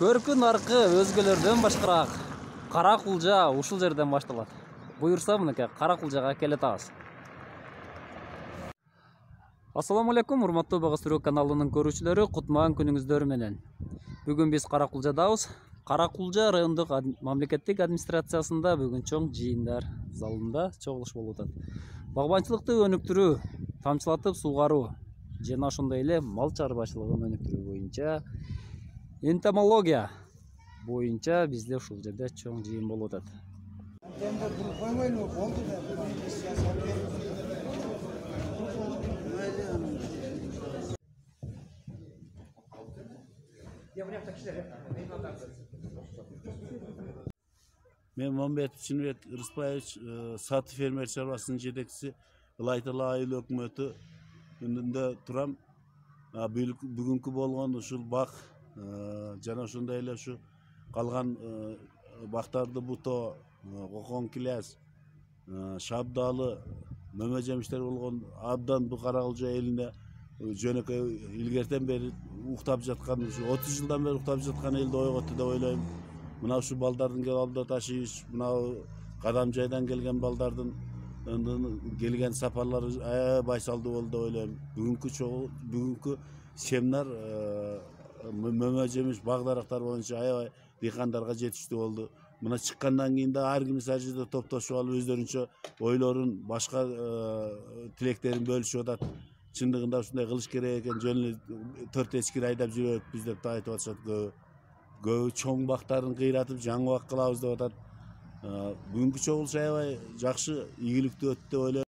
Көркүн аркы өзгөлөрдөн башкараак. Кара кулжа ушул жерден башталат. Буйурса мынакей Кара Кулжага келе атабыз. Ассаламу алейкум, урматтуу Бага Сүрөө каналынын көрүүчүлөрү, кутман күнүңүздөр менен. Бүгүн биз Кара Кулжадабыз. Кара Кулжа райондук мамлекеттик администрациясында бүгүн чоң жыйындар залында чогулуш болуп атат. Багбанчылыкты өнүктүрүү, тамчылатып суугаруу жана ошондой эле мал чарбачылыгын өнүктүрүү боюнча энтомология боюнча бизде ушул жерде чоң жыйын болуп атат. Мен Мамбетов Чинбек Рыспаевич, саты фермер чарбасынын жетекчиси, Ылайтала айыл өкмөтү үнүндө турам. Бүгүнкү болгон ушул бак жана ошондой эле ушу калган бактарды буто, кокон килес, шабдалы, мөмө жемиштер болгон абдан бу Кара Кулжа элинде жөнөкөй илгертен бери уктап жаткан, ушу 30 жылдан бери уктап жаткан элди ойготту деп ойлойм. Мына ушу балдардын келип алда ташыйыш, мына кадам жайдан келген балдардын келген сапарлары аябай байсалдуу болду деп ойлойм. Бүгүнкү семинар мөмө жемиш бак дарактар боюнча аябай дыйкандарга жетиштүү болду. Мына чыккандан кийин да ар ким ар жерде топтошуп алып өздөрүнчө ойлорун, башка тилектерин бөлүшүп атат. Чындыгында ушундай кылыш керек экен, жөн эле 4 эчкири айдап жүрөбүз деп да айтып атышат көбү. Көбү чоң бактарын кыйратып жаңы бак кылабыз деп атат. Бүгүнкү чогулуш аябай жакшы, ийгиликтүү өттү деп ойлойм.